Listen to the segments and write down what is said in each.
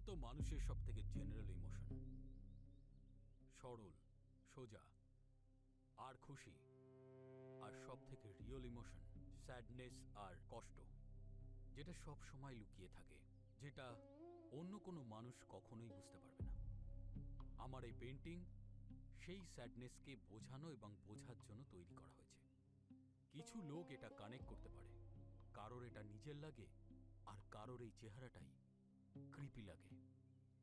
তো মানুষের সব থেকে জেনারেল ইমোশন, সরল, সোজা আর খুশি। আর সব থেকে রিয়েল ইমোশন স্যাডনেস আর কষ্ট, যেটা সব সময় লুকিয়ে থাকে, যেটা অন্য কোনো মানুষ কখনোই বুঝতে পারবে না। আমার এই পেন্টিং সেই স্যাডনেসকে বোঝানো এবং বোঝার জন্য তৈরি করা হয়েছে। কিছু লোক এটা কানেক্ট করতে পারে, কারোর এটা নিজের লাগে, আর কারোর এই চেহারাটাই ক্রিপি লাগে।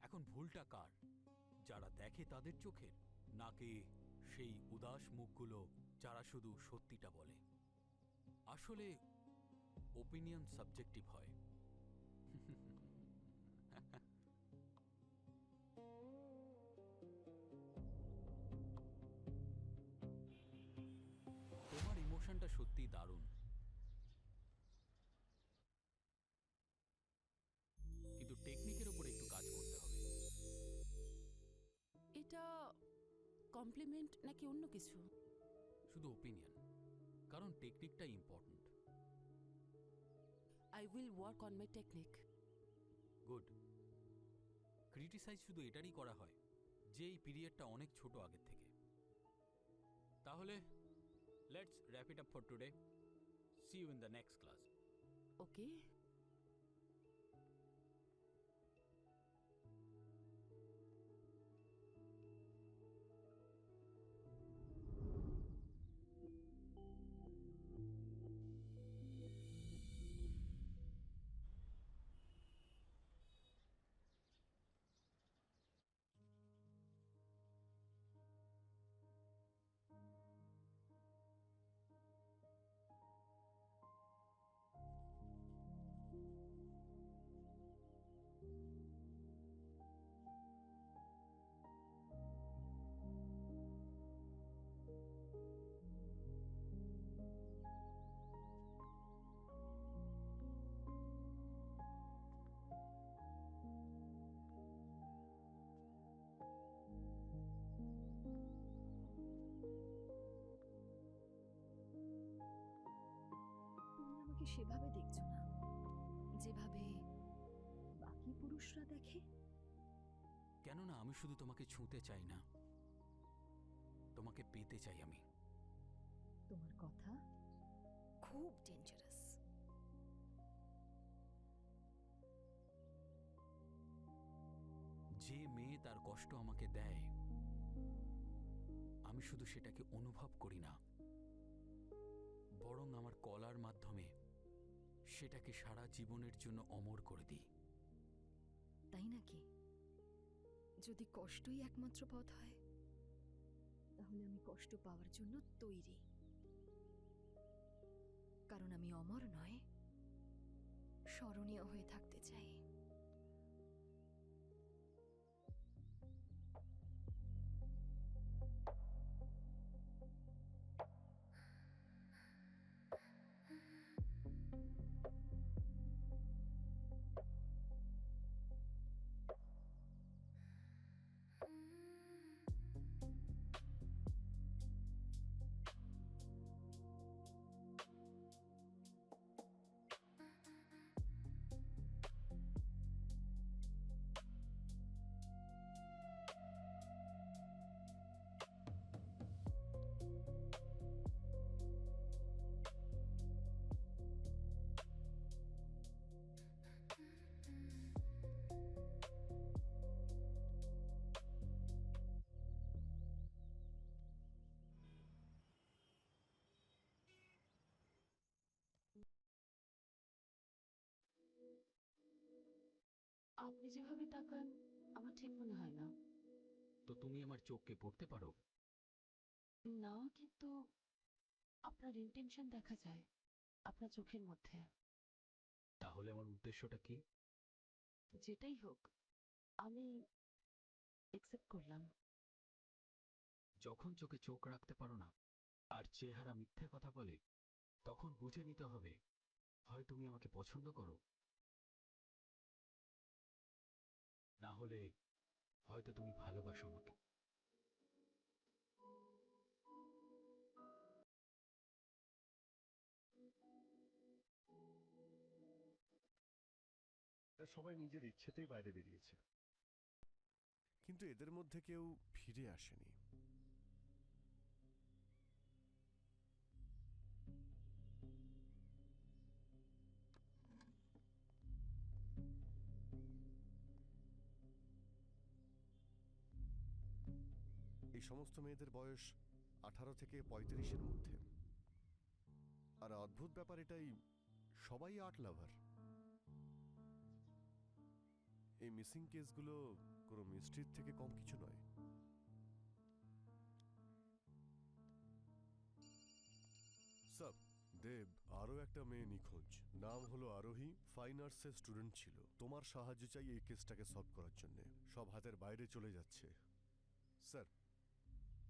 এখন ভুলটা কার? যারা দেখে তাদের চোখের, নাকি সেই উদাস মুখগুলো যারা শুধু সত্যিটা বলে? আসলে ওপিনিয়ন সাবজেক্টিভ হয়। তোমার ইমোশনটা সত্যি দারুণ, কিন্তু টেকনিকের উপর একটু কাজ করতে হবে। এটা কমপ্লিমেন্ট নাকি অন্য কিছু? শুধু ওপিনিয়ন, কারণ টেকনিকটা important. I will work on my technique. Good. Criticise শুধু এটারই করা হয় যে এই পিরিয়ডটা অনেক ছোট আগের থেকে। তাহলে let's wrap it up for today. See you in the next class. Okay. তুমি আমাকে সেভাবে দেখছো না যেভাবে বাকি পুরুষরা দেখে। কেননা আমি শুধু তোমাকে ছুঁতে চাই না, তোমাকে পেতে চাই আমি। তোমার কথা খুব ডেঞ্জারাস। যে মেয়ে তার কষ্ট আমাকে দেয়, আমি শুধু সেটাকে অনুভব করি না, বরং আমার কলার মাধ্যমে সেটাকে সারা জীবনের জন্য অমর করে দিই। তাই নাকি? যদি কষ্টই একমাত্র পথ হয়, তাহলে আমি কষ্ট পাওয়ার জন্য তৈরি। কারণ আমি অমর নয়, স্মরণীয় হয়ে থাকতে চাই। আপনি যেভাবে তাকান আমার ঠিক মনে হয় না। তো তুমি আমার চোখকে পড়তে পারো? না, কিন্তু আপনার ইন্টেনশন দেখা যায় আপনার চোখের মধ্যে। তাহলে আমার উদ্দেশ্যটা কি? যেটাই হোক, আমি একসেপ্ট করলাম। যখন চোখে চোখ রাখতে পারো না আর চেহারা মিথ্যে কথা বলে, তখন বুঝে নিতে হবে হয় তুমি আমাকে পছন্দ করো, না হলে হয়তো তুমি ভালোবাসো আমাকে। সবাই নিজের ইচ্ছেতেই বাইরে বেরিয়েছে। কিন্তু এদের মধ্যে কেউ ফিরে আসেনি। এই সমস্ত মেয়েদের বয়স 18 থেকে 35-এর মধ্যে। আর অদ্ভুত ব্যাপার এটাই, সবাই আর্ট লাভার। এই মিসিং কেসগুলো কোনো মিস্ট্রির থেকে কম কিছু নয়। স্যার, দেব, আরো একটা মেয়ে নিখোঁজ। নাম হলো আরোহী, ফাইন আর্টসের স্টুডেন্ট ছিল। তোমার সাহায্য চাই এই কেসটাকে সলভ করার জন্য। সব হাতের বাইরে চলে যাচ্ছে। Sir,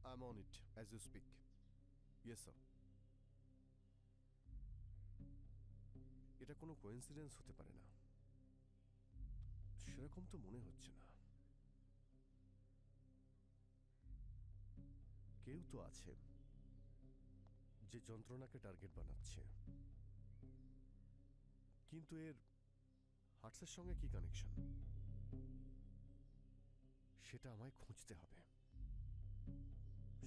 I am on it as you speak. Yes sir. এটা কোনো কোইন্সিডেন্স হতে পারে না, সেরকম তো মনে হচ্ছে না। কেউ তো আছে যে যন্ত্রণাকে টার্গেট বানাচ্ছে। কিন্তু এর হার্টসের সঙ্গে কি কানেকশন, সেটা আমায় খুঁজতে হবে,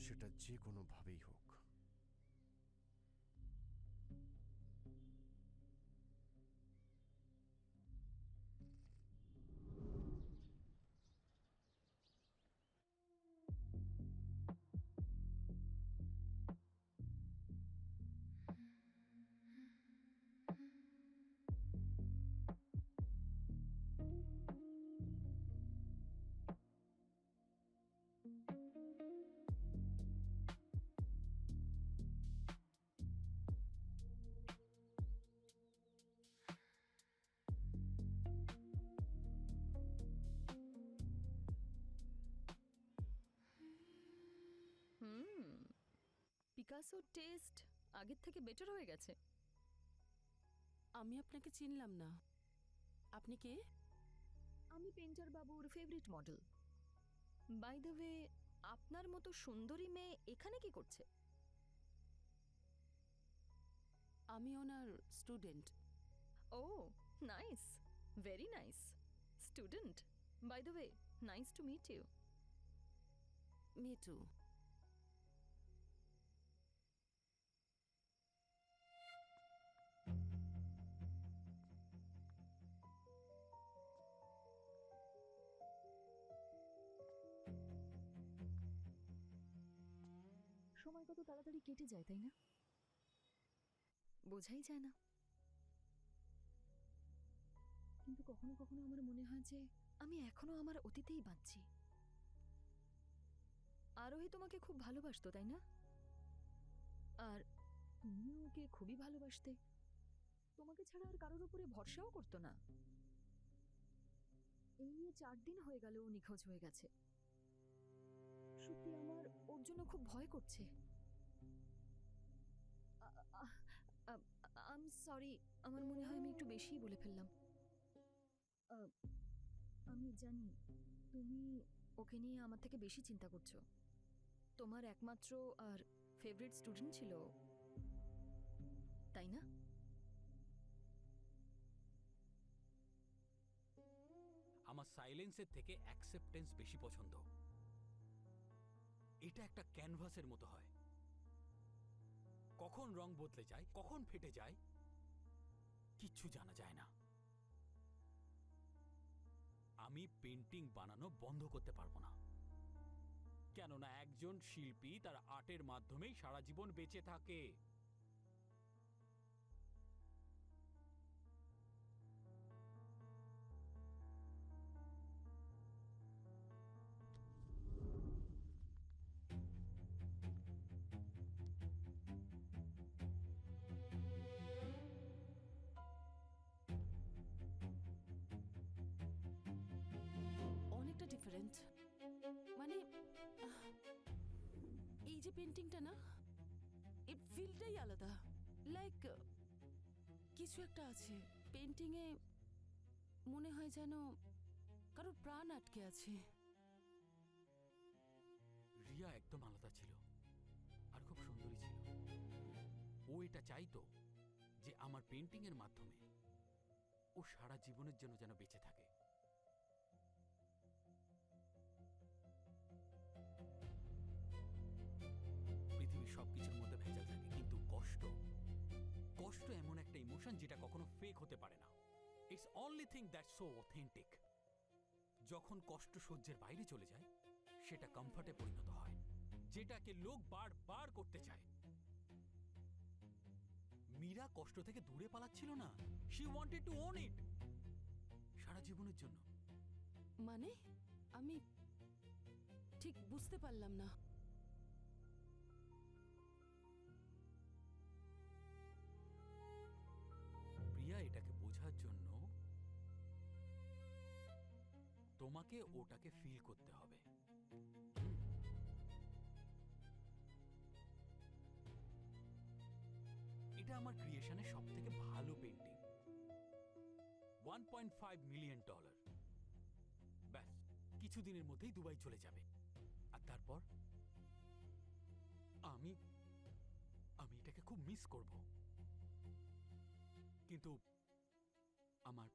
সেটা যে কোনোভাবেই হোক। পিকাসোর টেস্ট আগের থেকে বেটার হয়ে গেছে। আমি আপনাকে চিনলাম না, আপনি কে? আমি পেন্টার বাবুর favourite model. By the way, আপনার মতো সুন্দরী মেয়ে এখানে কি করছে? আমি ওনার student. Oh nice, very nice. Student, by the way, nice to meet you. Me too. সময় কত তাড়াতাড়ি কেটে যায়, তাই না? বোঝাই যায় না। কিন্তু কখনো কখনো আমার মনে হয় যে আমি এখনো আমার অতীতেই বাঁচছি। আরোহী তোমাকে খুব ভালোবাসতো, তাই না? আর তুমিও ওকে খুবই ভালোবাসতে। তোমাকে ছাড়া আর কারোর উপরে ভরসাও করতো না। এই নিয়ে 4 দিন হয়ে গেল ও নিখোঁজ হয়ে গেছে। সত্যি আমার ওর জন্য খুব ভয় করছে। আই এম সরি, আমার মনে হয় আমি একটু বেশিই বলে ফেললাম। আমি জানি তুমি ওকে নিয়ে আমার থেকে বেশি চিন্তা করছো। তোমার একমাত্র আর ফেভারিট স্টুডেন্ট ছিল, তাই না? আমার সাইলেন্সের থেকে অ্যাকসেপ্টেন্স বেশি পছন্দ। এটা একটা ক্যানভাসের মতো হয়, কখন রং বদলে যায়, কখন ফেটে যায়, কিচ্ছু জানা যায় না। আমি পেন্টিং বানানো বন্ধ করতে পারবো না, কেননা একজন শিল্পী তার আর্টের মাধ্যমেই সারা জীবন বেঁচে থাকে। অনেকটা ডিফারেন্ট। মানে এই যে পেন্টিংটা না, এই ফিলটাই আলাদা। লাইক কিছু একটা আছে পেন্টিংয়ে, মনে হয় যেন কারোর প্রাণ আটকে আছে। রিয়া একদম আলাদা ছিল আর খুব সুন্দরী ছিল। ও এটা চাইতো যে আমার পেন্টিং এর মাধ্যমে ও সারা জীবনের জন্য যেন বেঁচে থাকে। ইমোশন যেটা কখনো ফেক হতে পারে না। It's only thing that's so authentic. যখন কষ্ট সহ্যের বাইরে চলে যায় সেটা কমফর্টে পরিণত হয়, যেটাকে লোক বারবার করতে চায়। মীরা কষ্ট থেকে দূরে পালাচ্ছিল না, she wanted to own it সারা জীবনের জন্য। মানে আমি ঠিক বুঝতে পারলাম না। প্রিয়া, এটাকে বোঝার জন্য তোমাকে ওটাকে ফিল করতে হবে। এটা আমার ক্রিয়েশনের সব থেকে ভালো পেন্টিং, $1.5 মিলিয়ন। ব্যাস কিছুদিনের মধ্যেই দুবাই চলে যাবে, আর তারপর আমি আমি এটাকে খুব মিস করব। কিন্তু আমার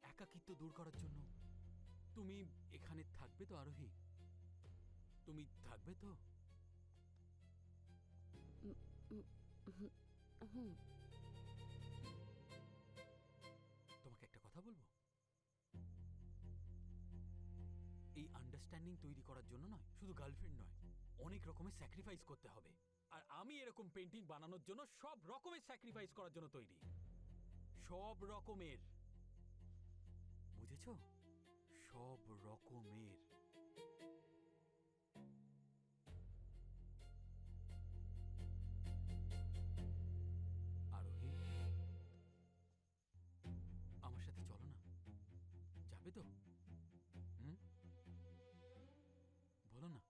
একাকিত্ব দূর করার জন্য তুমি এখানে থাকবে তো আরোহী? তুমি থাকবে তো? হুম। তোমাকে একটা কথা বলবো, এই আন্ডারস্ট্যান্ডিং তৈরি করার জন্য নয়, শুধু গার্লফ্রেন্ড নয়, অনেক রকমের স্যাক্রিফাইস করতে হবে। আর আমি এরকম পেন্টিং বানানোর জন্য সব রকমের স্যাক্রিফাইস করার জন্য তৈরি, সব রকমের। বুঝেছো? সব রকমের। আরোহী, আমার সাথে চলো না, যাবে তো? হুম, বলো না।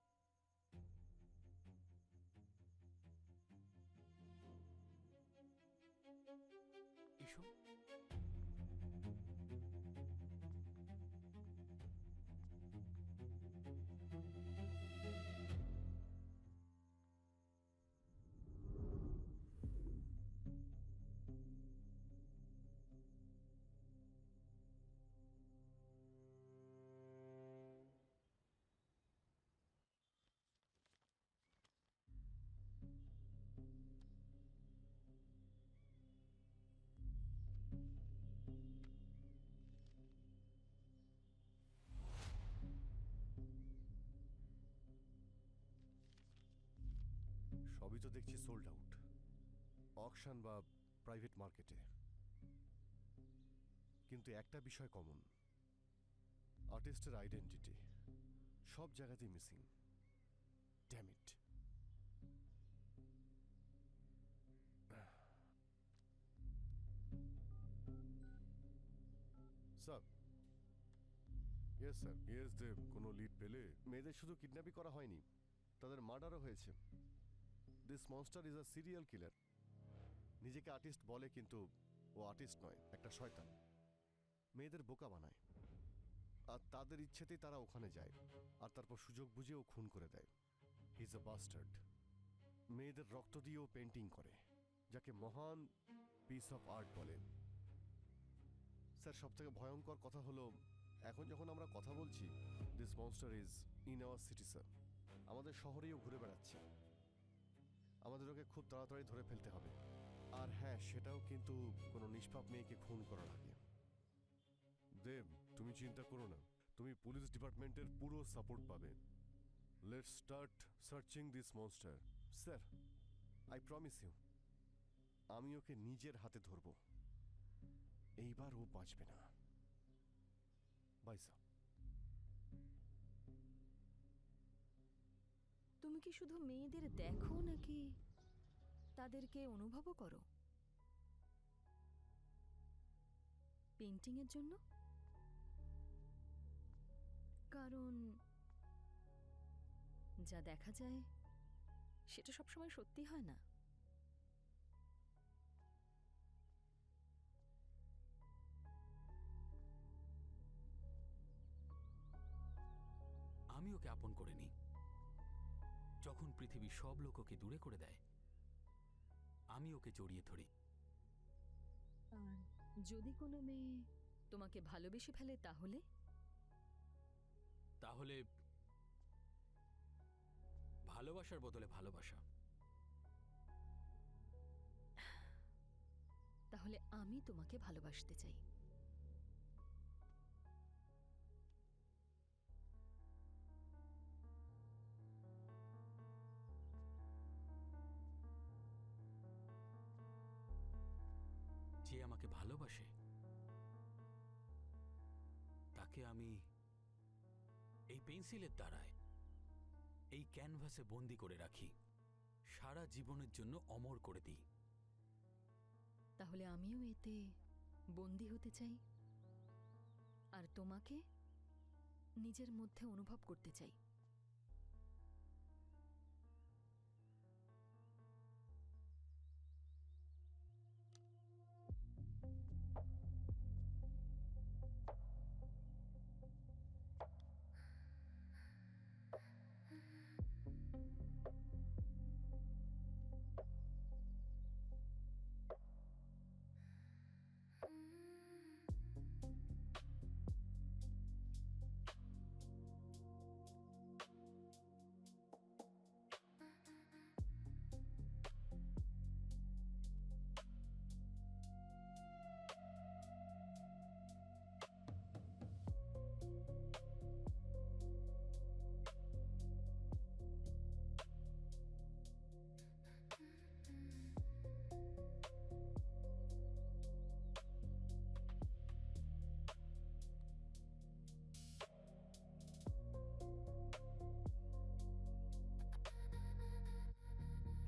এসো। সবই তো দেখছি সোল্ড আউট, অকশন বা প্রাইভেট মার্কেটে। কিন্তু একটা বিষয় কমন, আর্টিস্টের আইডেন্টিটি সব জায়গাতেই missing. Damn it. Sir, yes sir, yes Dev. কোনো লিড পেলে? মেয়েদের শুধু কিডন্যাপই করা হয়নি, তাদের মার্ডারও হয়েছে। This monster is a serial killer. নিজেকে আর্টিস্ট বলে, কিন্তু ও আর্টিস্ট নয়, একটা শয়তান। মেয়েদের বোকা বানায়, আর তাদের ইচ্ছেতেই তারা ওখানে যায়, আর তারপর সুযোগ বুঝে ও খুন করে দেয়। He is a bastard. মেয়েদের রক্ত দিয়েও পেন্টিং করে, যাকে মহান পিস অফ আর্ট বলে। স্যার, সব থেকে ভয়ঙ্কর কথা হলো, এখন যখন আমরা কথা বলছি, this monster is in our city sir. আমাদের শহরেও ঘুরে বেড়াচ্ছে। আমাদের ওকে খুব তাড়াতাড়ি ধরে ফেলতে হবে। আর হ্যাঁ, সেটাও কিন্তু কোনো নিষ্পাপ মেয়েকে খুন করার আগে। দেব, তুমি চিন্তা করো না, তুমি পুলিশ ডিপার্টমেন্টের পুরো সাপোর্ট পাবে। Let's start searching this monster. Sir, I promise you, আমি ওকে নিজের হাতে ধরব। এইবার ও বাঁচবে না। Bye sir. তুমি কি শুধু মেয়েদের দেখো নাকি তাদেরকে অনুভবও করো পেন্টিংয়ের জন্য? কারণ যা দেখা যায় সেটা সবসময় সত্যি হয় না। আমি ওকে আপন করে নিই। যখন পৃথিবীর সব লোক ওকে দূরে করে দেয়, আমি ওকে জড়িয়ে ধরি। আর যদি কোনো মেয়ে তোমাকে ভালোবেসে ফেলে, তাহলে? তাহলে ভালোবাসার বদলে ভালোবাসা। তাহলে আমি তোমাকে ভালোবাসতে চাই। যে আমাকে ভালোবাসে তাকে আমি এই পেন্সিলের দ্বারায় এই ক্যানভাসে বন্দি করে রাখি, সারা জীবনের জন্য অমর করে দিই। তাহলে আমিও এতে বন্দি হতে চাই, আর তোমাকে নিজের মধ্যে অনুভব করতে চাই।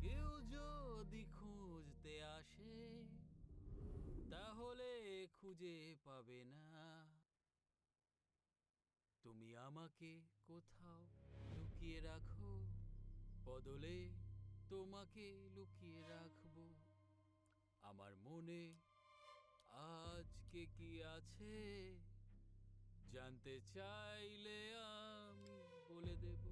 কেউ যদি খুঁজতে আসে তাহলে খুঁজে পাবে না, তুমি আমাকে কোথাও লুকিয়ে রাখো, বদলে তোমাকে লুকিয়ে রাখবো। আমার মনে আজকে কি আছে জানতে চাইলে আমি বলে দেব।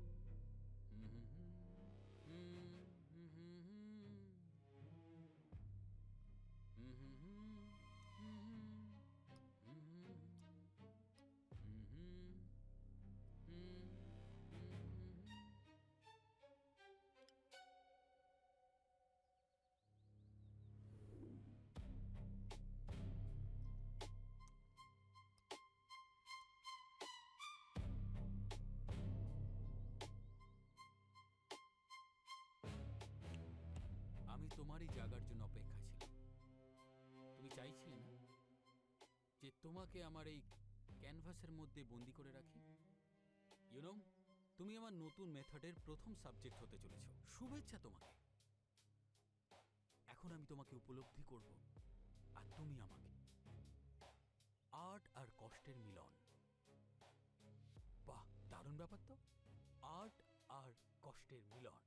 আমি তোমারই জাগার জন্য অপেক্ষায় ছিলাম। তুমি চাইছিলে না যে তোমাকে আমার এই ক্যানভাসের মধ্যে বন্দি করে রাখি? ইউনো, তুমি আমার নতুন মেথডের প্রথম সাবজেক্ট হতে চলেছো। শুভেচ্ছা তোমাকে। এখন আমি তোমাকে উপলব্ধি করব, আর তুমি আমাকে। আর্ট আর কষ্টের মিলন। বাহ, দারুণ ব্যাপার তো। আর্ট আর কষ্টের মিলন।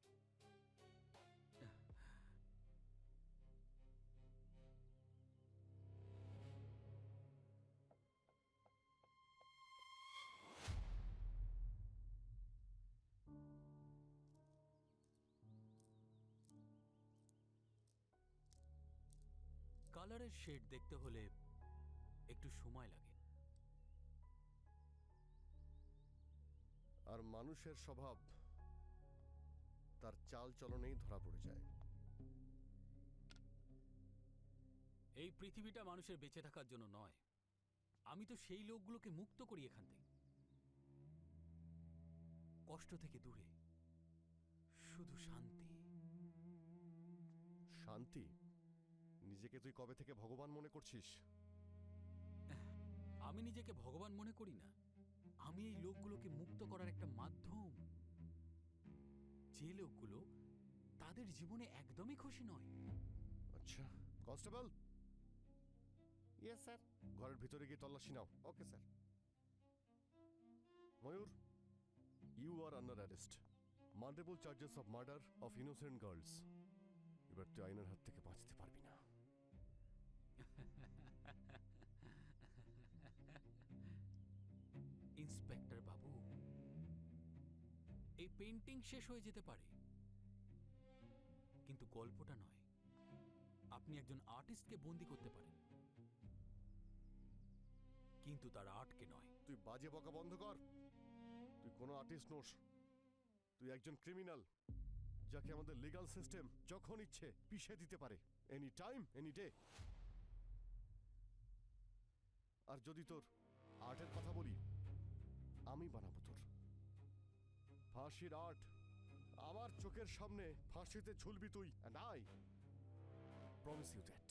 কালারের শেড দেখতে হলে একটু সময় লাগে, আর মানুষের স্বভাব তার চাল চলনেই ধরা পড়ে যায়। এই পৃথিবীটা মানুষের বেঁচে থাকার জন্য নয়। আমি তো সেই লোকগুলোকে মুক্ত করি এখান থেকে, কষ্ট থেকে দূরে, শুধু শান্তি। শান্তি? নিজেকে তুই কবে থেকে ভগবান মনে করছিস? আমি নিজেকে ভগবান মনে করি না, আমি এই লোকগুলোকে মুক্ত করার একটা মাধ্যম। যে লোকগুলো তাদের জীবনে একদমই খুশি নয়। আচ্ছা কনস্টেবল। Yes sir. ঘরের ভিতরে গিয়ে তল্লাশি নাও। Okay sir. Mayur, you are under arrest. Multiple charges of murder of innocent girls. এবার তুই আইনের হাত থেকে বাঁচতে পারবি না। ইন্সপেক্টর বাবু, এই পেন্টিং শেষ হয়ে যেতে পারে, কিন্তু গল্পটা নয়। আপনি একজন আর্টিস্টকে বন্দি করতে পারেন, কিন্তু তার আর্টকে নয়। তুই বাজে বকা বন্ধ কর। তুই কোনো আর্টিস্ট নোস। তুই একজন ক্রিমিনাল, যাকে আমাদের লিগ্যাল সিস্টেম যখন ইচ্ছে পিষে দিতে পারে। Any time, any day. আর যদি তোর আর্টের কথা বলি, আমি বানাবো তোর ফাঁসির আর্ট। আমার চোখের সামনে ফাঁসিতে ঝুলবি তুই, and I promise you that.